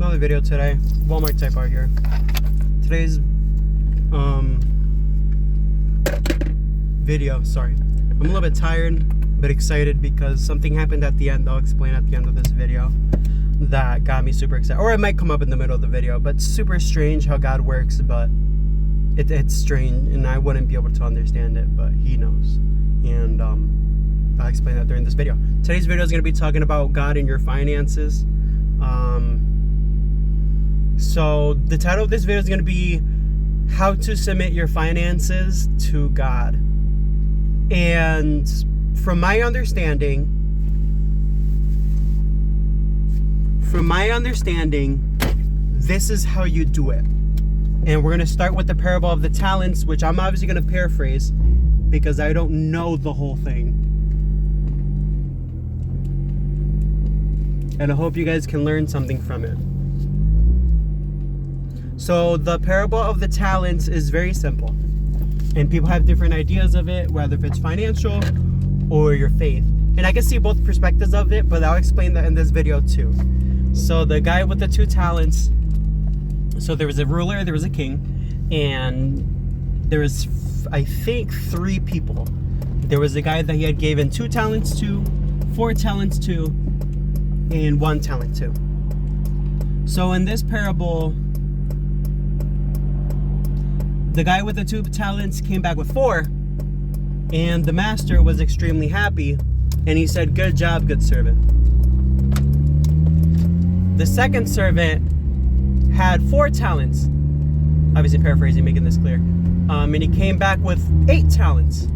Another video today. Walmart type out here. Today's video, sorry. I'm a little bit tired, but excited because something happened at the end. I'll explain at the end of this video that got me super excited. Or it might come up in the middle of the video, but super strange how God works, but it's strange and I wouldn't be able to understand it, but He knows. And I'll explain that during this video. Today's video is going to be talking about God and your finances. So the title of this video is going to be how to submit your finances to God. And from my understanding, this is how you do it. And we're going to start with the parable of the talents, which I'm obviously going to paraphrase because I don't know the whole thing. And I hope you guys can learn something from it. So the parable of the talents is very simple. And people have different ideas of it, whether if it's financial or your faith. And I can see both perspectives of it, but I'll explain that in this video too. So the guy with the 2 talents, so there was a ruler, there was a king, and there was, I think, 3 people. There was a guy that he had given 2 talents to, 4 talents to, and 1 talent to. So in this parable, the guy with the 2 talents came back with 4, and the master was extremely happy, and he said, "Good job, good servant." The second servant had 4 talents, obviously paraphrasing, making this clear, and he came back with 8 talents.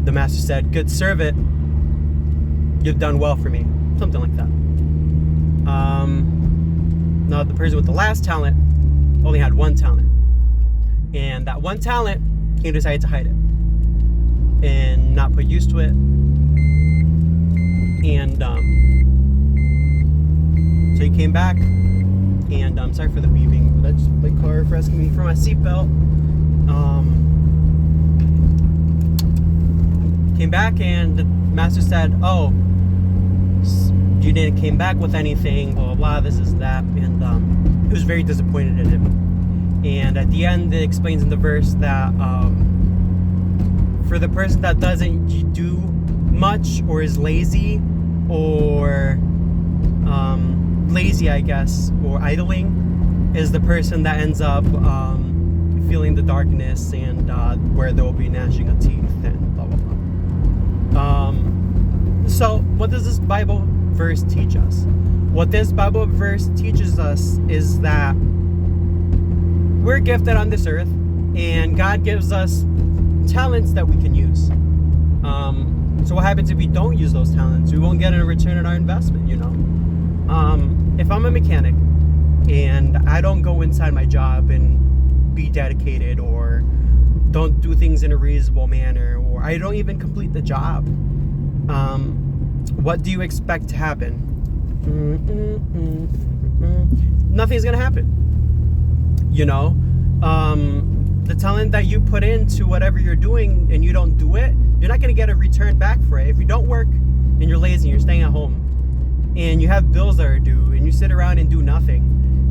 The master said, "Good servant, you've done well for me," something like that. Now the person with the last talent only had 1 talent. And that 1 talent, he decided to hide it and not put use to it. And so he came back, and I'm sorry for the beeping, but that's my car asking me for my seatbelt. Came back, and the master said, "Oh, you didn't came back with anything, blah blah blah, this is that," and he was very disappointed in him. And at the end, it explains in the verse that for the person that doesn't do much or is lazy or lazy, I guess, or idling, is the person that ends up feeling the darkness and where there will be gnashing of teeth and blah blah blah. So what does this Bible verse teach us? What this Bible verse teaches us is that we're gifted on this earth, and God gives us talents that we can use. So what happens if we don't use those talents? We won't get a return on our investment, you know. If I'm a mechanic and I don't go inside my job and be dedicated, or don't do things in a reasonable manner, or I don't even complete the job, what do you expect to happen? Nothing's gonna happen. You know, the talent that you put into whatever you're doing and you don't do it, you're not going to get a return back for it. If you don't work and you're lazy and you're staying at home and you have bills that are due and you sit around and do nothing,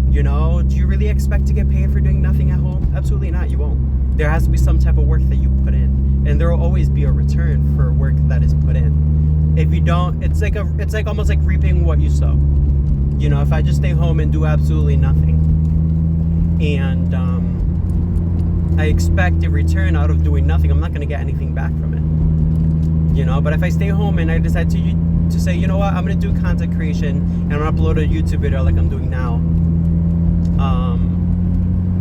you know, do you really expect to get paid for doing nothing at home? Absolutely not. You won't. There has to be some type of work that you put in, and there will always be a return for work that is put in. If you don't, it's like almost like reaping what you sow. You know, if I just stay home and do absolutely nothing, and I expect a return out of doing nothing, I'm not going to get anything back from it, you know. But if I stay home and I decide to say, you know what, I'm going to do content creation and I'm going to upload a YouTube video like I'm doing now,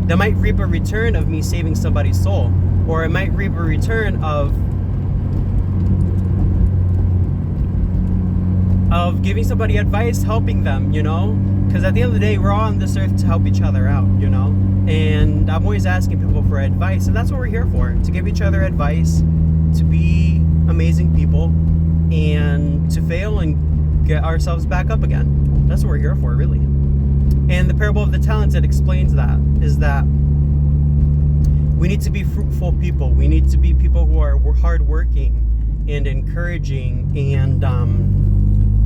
that might reap a return of me saving somebody's soul, or it might reap a return of giving somebody advice, helping them, you know. Because at the end of the day, we're all on this earth to help each other out, you know. And I'm always asking people for advice, and that's what we're here for, to give each other advice, to be amazing people, and to fail and get ourselves back up again. That's what we're here for, really. And the parable of the talents, it explains that, is that we need to be fruitful people. We need to be people who are hardworking and encouraging and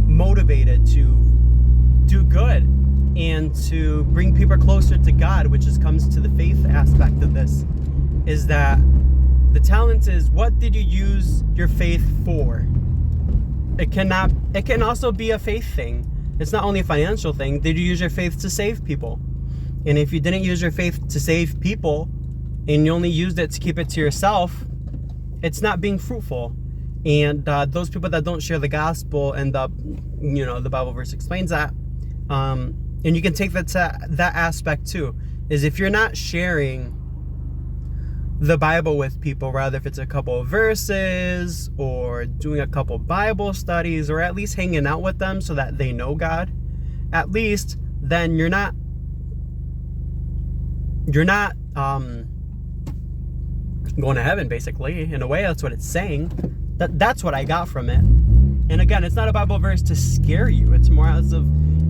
motivated to do good and to bring people closer to God, which comes to the faith aspect of this, is that the talent is, what did you use your faith for? It can also be a faith thing. It's not only a financial thing. Did you use your faith to save people? And if you didn't use your faith to save people and you only used it to keep it to yourself, it's not being fruitful. And those people that don't share the gospel end up, the Bible verse explains that. And you can take that to that aspect too, is if you're not sharing the Bible with people, rather if it's a couple of verses or doing a couple Bible studies or at least hanging out with them so that they know God, at least then you're not going to heaven, basically. In a way, that's what it's saying. That's what I got from it. And again, it's not a Bible verse to scare you. It's more as of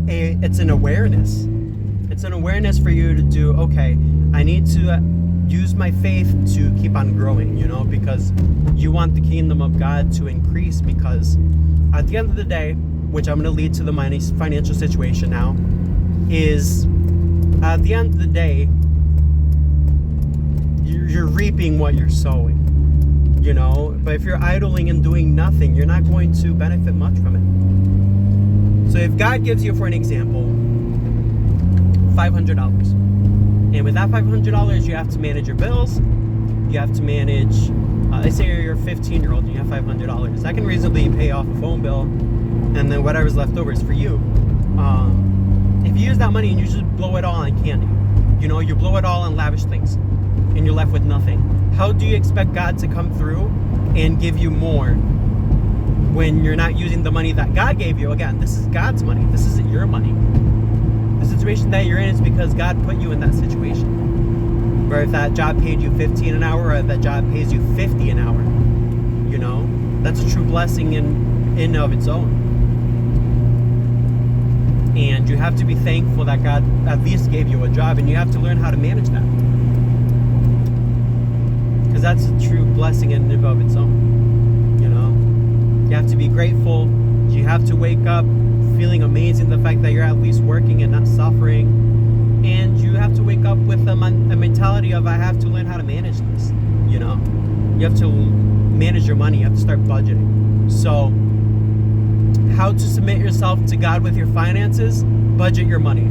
it's an awareness. It's an awareness for you to do, okay, I need to use my faith to keep on growing, because you want the kingdom of God to increase, because at the end of the day, which I'm going to lead to the financial situation now, is at the end of the day, you're reaping what you're sowing, but if you're idling and doing nothing, you're not going to benefit much from it. So if God gives you, for an example, $500, and with that $500, you have to manage your bills, you have to manage, let's say you're a 15-year-old and you have $500, that can reasonably pay off a phone bill, and then whatever's left over is for you. If you use that money and you just blow it all on candy, you blow it all on lavish things, and you're left with nothing, how do you expect God to come through and give you more when you're not using the money that God gave you? Again, this is God's money. This isn't your money. The situation that you're in is because God put you in that situation. Where if that job paid you $15 an hour, or if that job pays you $50 an hour, that's a true blessing in and of its own. And you have to be thankful that God at least gave you a job, and you have to learn how to manage that. Because that's a true blessing in and of its own. You have to be grateful. You have to wake up feeling amazing, the fact that you're at least working and not suffering. And you have to wake up with a mentality of, I have to learn how to manage this. You have to manage your money. You have to start budgeting. So how to submit yourself to God with your finances? Budget your money.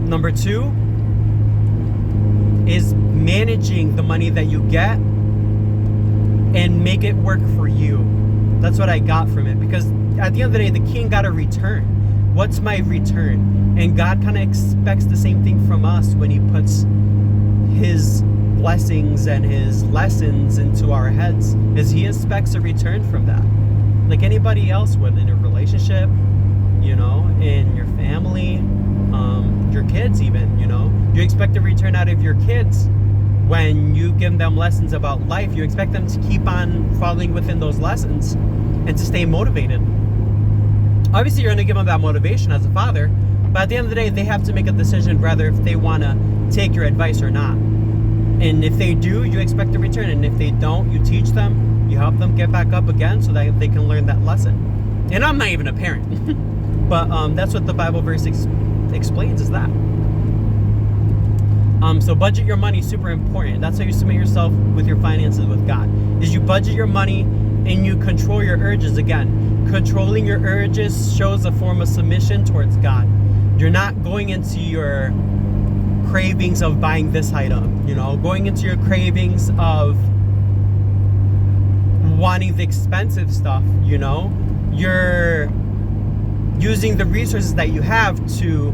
Number 2 is managing the money that you get and make it work for you. That's what I got from it, because at the end of the day, the king got a return. What's my return? And God kind of expects the same thing from us when he puts his blessings and his lessons into our heads, is he expects a return from that. Like anybody else would, in a relationship, in your family, your kids even, you expect a return out of your kids. When you give them lessons about life, you expect them to keep on following within those lessons and to stay motivated. Obviously, you're going to give them that motivation as a father, but at the end of the day, they have to make a decision whether if they want to take your advice or not. And if they do, you expect a return. And if they don't, you teach them, you help them get back up again so that they can learn that lesson. And I'm not even a parent, but that's what the Bible verse explains, is that. So budget your money, super important. That's how you submit yourself with your finances with God, is you budget your money and you control your urges. Again, controlling your urges shows a form of submission towards God. You're not going into your cravings of buying this item, going into your cravings of wanting the expensive stuff, You're using the resources that you have to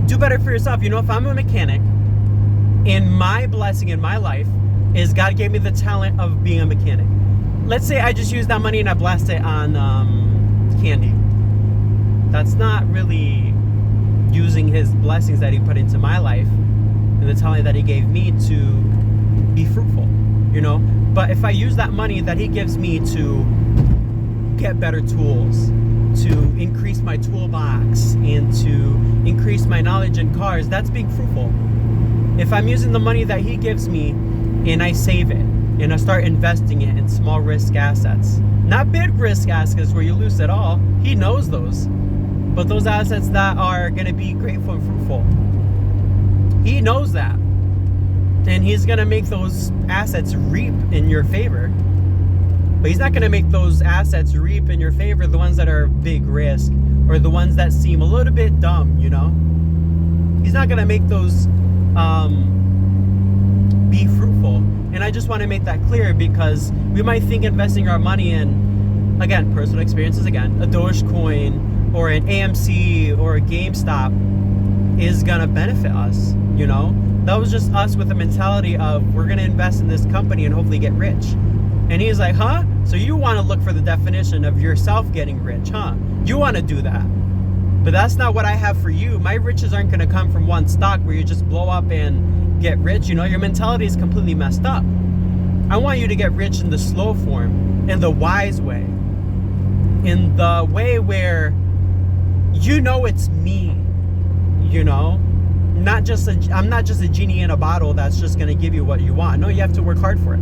do better for yourself. If I'm a mechanic, and my blessing in my life is God gave me the talent of being a mechanic. Let's say I just use that money and I blast it on candy. That's not really using his blessings that he put into my life and the talent that he gave me to be fruitful, But if I use that money that he gives me to get better tools, to increase my toolbox, and to increase my knowledge in cars, that's being fruitful. If I'm using the money that he gives me and I save it and I start investing it in small risk assets, not big risk assets where you lose it all, he knows those. but those assets that are going to be grateful and fruitful. He knows that. And he's going to make those assets reap in your favor. But he's not going to make those assets reap in your favor, the ones that are big risk, or the ones that seem a little bit dumb, you know? He's not going to make those be fruitful. And I just want to make that clear, because we might think investing our money in, again, personal experiences again, a Dogecoin or an AMC or a GameStop is going to benefit us, you know? That was just us with the mentality of, we're going to invest in this company and hopefully get rich. And he's like, huh? So you want to look for the definition of yourself getting rich, huh? You want to do that. But that's not what I have for you. My riches aren't going to come from one stock where you just blow up and get rich. You know, your mentality is completely messed up. I want you to get rich in the slow form, in the wise way, in the way where you know it's me, you know? I'm not just a genie in a bottle that's just going to give you what you want. No, you have to work hard for it.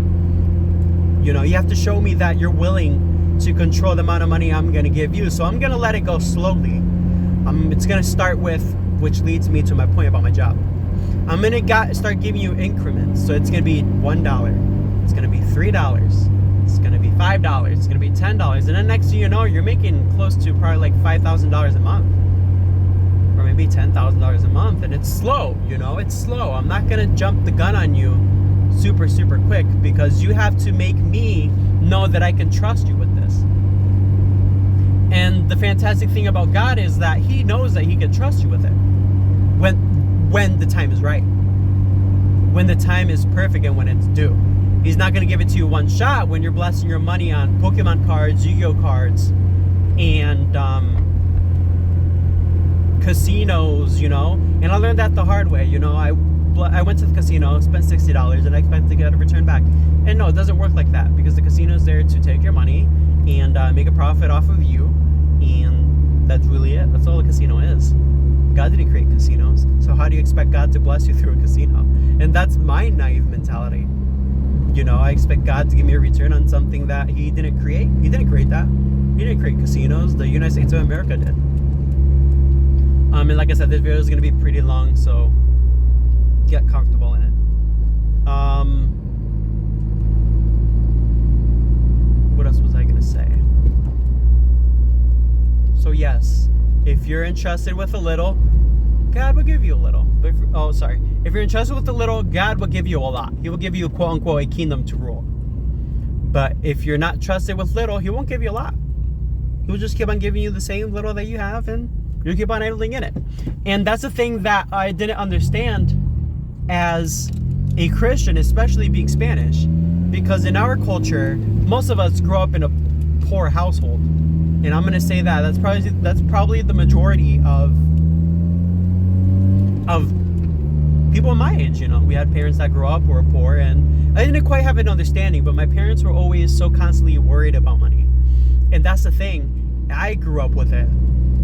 You know, you have to show me that you're willing to control the amount of money I'm going to give you. So I'm going to let it go slowly. It's going to start with, which leads me to my point about my job. I'm going to start giving you increments. So it's going to be $1. It's going to be $3. It's going to be $5. It's going to be $10. And then next thing you know, you're making close to probably like $5,000 a month. Or maybe $10,000 a month. And it's slow, you know, it's slow. I'm not going to jump the gun on you super, super quick, because you have to make me know that I can trust you with this. And the fantastic thing about God is that he knows that he can trust you with it when the time is right, when the time is perfect, and when it's due. He's not going to give it to you one shot when you're blessing your money on Pokemon cards, Yu-Gi-Oh cards, and casinos, you know. And I learned that the hard way, you know. I went to the casino, spent $60, and I expect to get a return back. And no, it doesn't work like that, because the casino is there to take your money and make a profit off of you, and that's really it. That's all a casino is. God didn't create casinos, so how do you expect God to bless you through a casino? And that's my naive mentality. You know, I expect God to give me a return on something that he didn't create. He didn't create that. He didn't create casinos. The United States of America did. And like I said, this video is going to be pretty long, so get comfortable in it. What else was I gonna say? So yes, if you're entrusted with a little, God will give you a little. But if you're entrusted with a little, God will give you a lot. He will give you, quote unquote, a kingdom to rule. But if you're not trusted with little, he won't give you a lot. He will just keep on giving you the same little that you have, and you keep on idling in it. And that's the thing that I didn't understand as a Christian, especially being Spanish, because in our culture, most of us grow up in a poor household, and I'm gonna say that that's probably the majority of people my age. You know, we had parents that grew up were poor, and I didn't quite have an understanding, but my parents were always so constantly worried about money, and that's the thing. I grew up with it,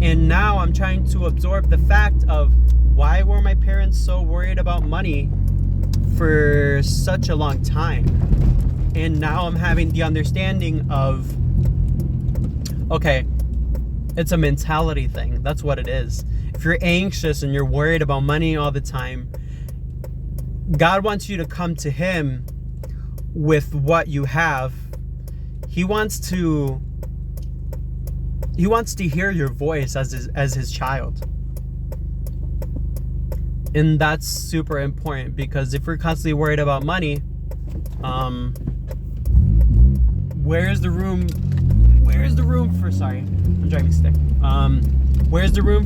and now I'm trying to absorb the fact of, why were my parents so worried about money for such a long time? And now I'm having the understanding of, okay, it's a mentality thing. That's what it is. If you're anxious and you're worried about money all the time, God wants you to come to him with what you have. He wants to hear your voice as his child. And that's super important, because if we're constantly worried about money, where's the room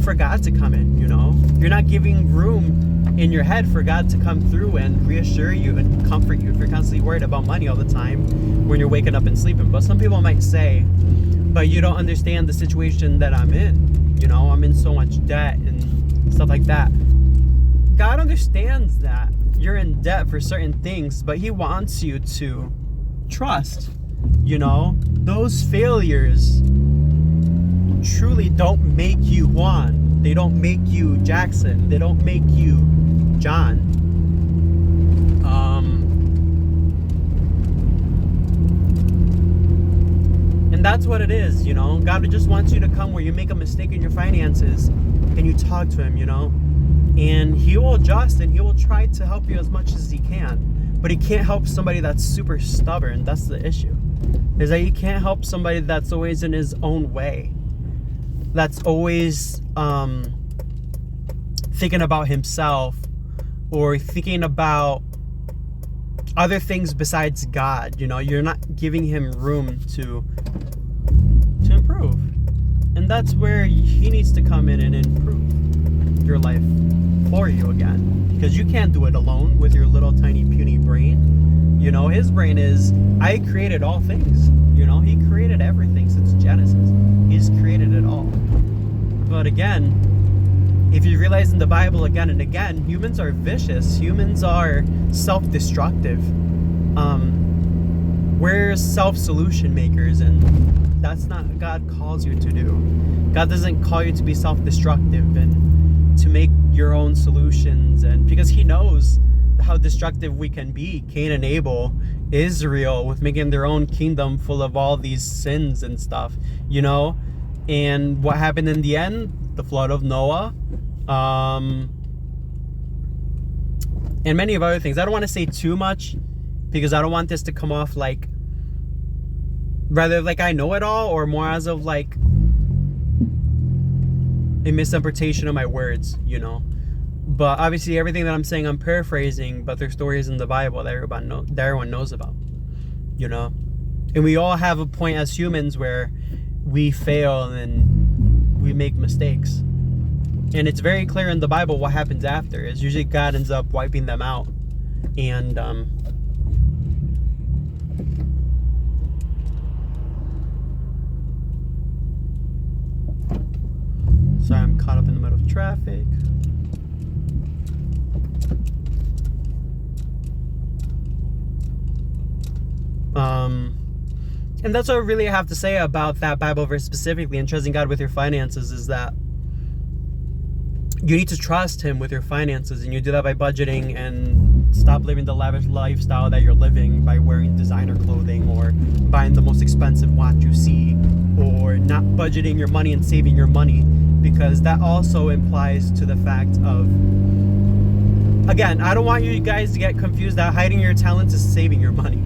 for God to come in, you know? You're not giving room in your head for God to come through and reassure you and comfort you if you're constantly worried about money all the time when you're waking up and sleeping. But some people might say, but you don't understand the situation that I'm in. You know, I'm in so much debt and stuff like that. God understands that you're in debt for certain things, but he wants you to trust. You know, those failures truly don't make you Juan. They don't make you Jackson. They don't make you John. And That's what it is, you know. God just wants you to come where you make a mistake in your finances and you talk to him, you know. And he will adjust and he will try to help you as much as he can. But he can't help somebody that's super stubborn. That's the issue. Is that you can't help somebody that's always in his own way. That's always thinking about himself or thinking about other things besides God. You know, you're not giving him room to improve. And that's where he needs to come in and improve your life for you again. Because you can't do it alone with your little tiny puny brain. You know, his brain is, I created all things. You know, he created everything since Genesis. He's created it all. But again, if you realize in the Bible again and again, humans are vicious. Humans are self-destructive. We're self-solution makers, and that's not what God calls you to do. God doesn't call you to be self-destructive and to make your own solutions, and because he knows how destructive we can be. Cain and Abel, Israel, with making their own kingdom full of all these sins and stuff, you know. And what happened in the end? The flood of Noah, and many of other things. I don't want to say too much because I don't want this to come off like rather like I know it all, or more as of like a misinterpretation of my words, you know. But obviously everything that I'm saying I'm paraphrasing, but there's stories in the Bible that everyone knows about, you know. And we all have a point as humans where we fail and we make mistakes. And it's very clear in the Bible what happens after. Is usually God ends up wiping them out. And sorry, I'm caught up in the middle of traffic. And that's what I really have to say about that Bible verse specifically, and trusting God with your finances, is that you need to trust him with your finances, and you do that by budgeting and stop living the lavish lifestyle that you're living by wearing designer clothing or buying the most expensive watch you see, or not budgeting your money and saving your money, because that also implies to the fact of, again, I don't want you guys to get confused that hiding your talents is saving your money.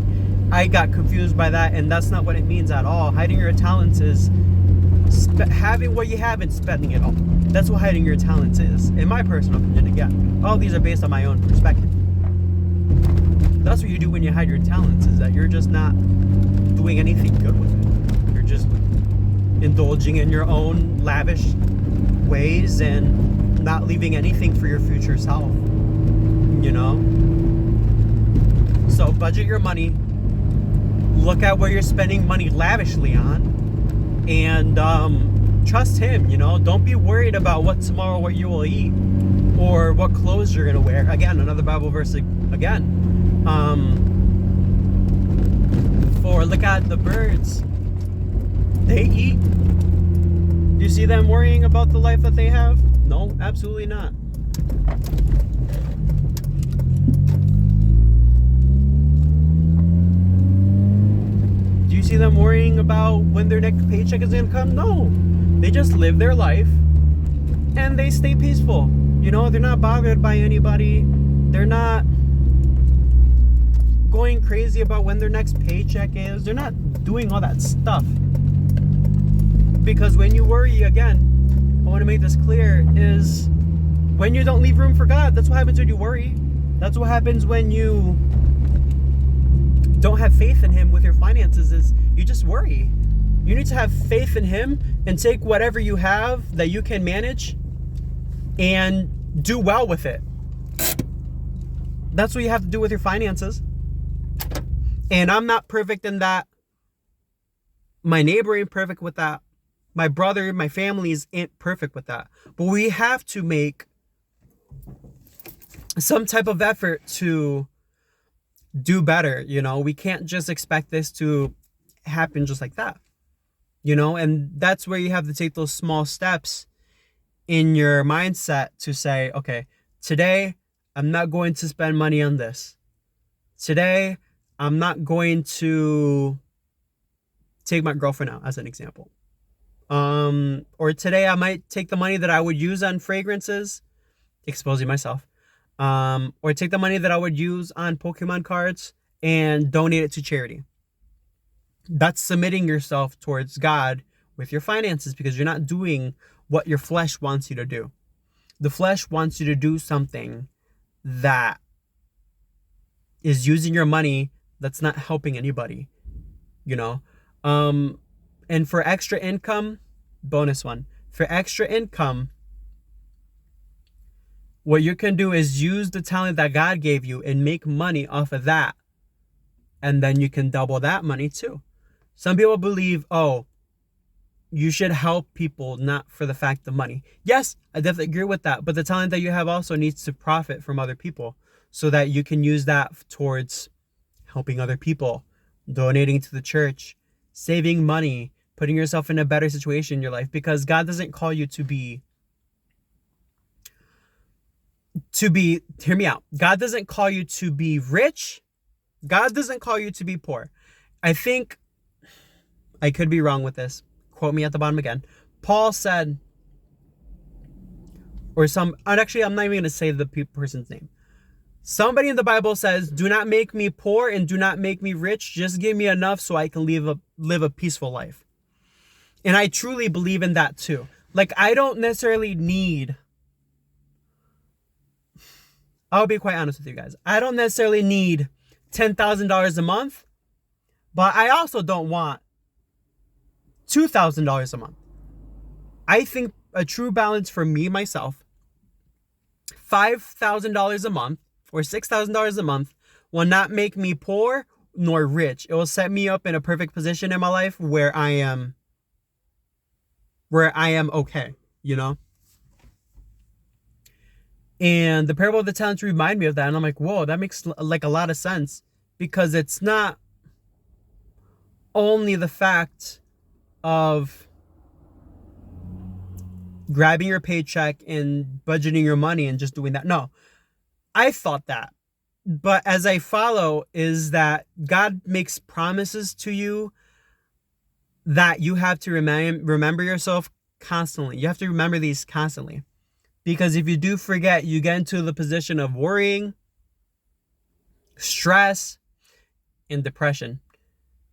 I got confused by that, and that's not what it means at all. Hiding your talents is having what you have and spending it all. That's what hiding your talents is, in my personal opinion. Again, all these are based on my own perspective. That's what you do when you hide your talents, is that you're just not doing anything good with it. You're just indulging in your own lavish ways and not leaving anything for your future self, you know. So budget your money, look at where you're spending money lavishly on, and trust him, you know. Don't be worried about what you will eat or what clothes you're gonna wear. Again, another Bible verse again. For look at the birds, they eat. Do you see them worrying about the life that they have? No, absolutely not. Do you see them worrying about when their next paycheck is going to come? No. They just live their life and they stay peaceful. You know, they're not bothered by anybody. They're not going crazy about when their next paycheck is. They're not doing all that stuff. Because when you worry, again, I want to make this clear, is when you don't leave room for God, that's what happens when you worry. That's what happens when you don't have faith in him with your finances, is you just worry. You need to have faith in him and take whatever you have that you can manage and do well with it. That's what you have to do with your finances. And I'm not perfect in that. My neighbor ain't perfect with that. My brother, my families ain't perfect with that. But we have to make some type of effort to do better, you know. We can't just expect this to happen just like that, you know. And that's where you have to take those small steps in your mindset to say, okay, today I'm not going to spend money on this. Today I'm not going to take my girlfriend out as an example. Or today I might take the money that I would use on fragrances, exposing myself. Or take the money that I would use on Pokemon cards and donate it to charity. That's submitting yourself towards God with your finances, because you're not doing what your flesh wants you to do. The flesh wants you to do something that is using your money that's not helping anybody, you know? And for extra income, bonus one, for extra income, what you can do is use the talent that God gave you and make money off of that. And then you can double that money too. Some people believe, oh, you should help people not for the fact of money. Yes, I definitely agree with that. But the talent that you have also needs to profit from other people so that you can use that towards helping other people, donating to the church, saving money, putting yourself in a better situation in your life. Because God doesn't call you to be, hear me out. God doesn't call you to be rich. God doesn't call you to be poor. I think, I could be wrong with this. Quote me at the bottom again. Paul said, and actually I'm not even going to say the person's name. Somebody in the Bible says, do not make me poor and do not make me rich. Just give me enough so I can live a peaceful life. And I truly believe in that too. Like, I don't necessarily need, I'll be quite honest with you guys. I don't necessarily need $10,000 a month, but I also don't want $2,000 a month. I think a true balance for me, myself, $5,000 a month or $6,000 a month will not make me poor nor rich. It will set me up in a perfect position in my life where I am okay, you know? And the parable of the talents remind me of that. And I'm like, whoa, that makes like a lot of sense, because it's not only the fact of grabbing your paycheck and budgeting your money and just doing that. No, I thought that. But as I follow is that God makes promises to you that you have to remember yourself constantly. You have to remember these constantly. Because if you do forget, you get into the position of worrying, stress, and depression.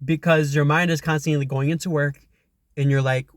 Because your mind is constantly going into work and you're like,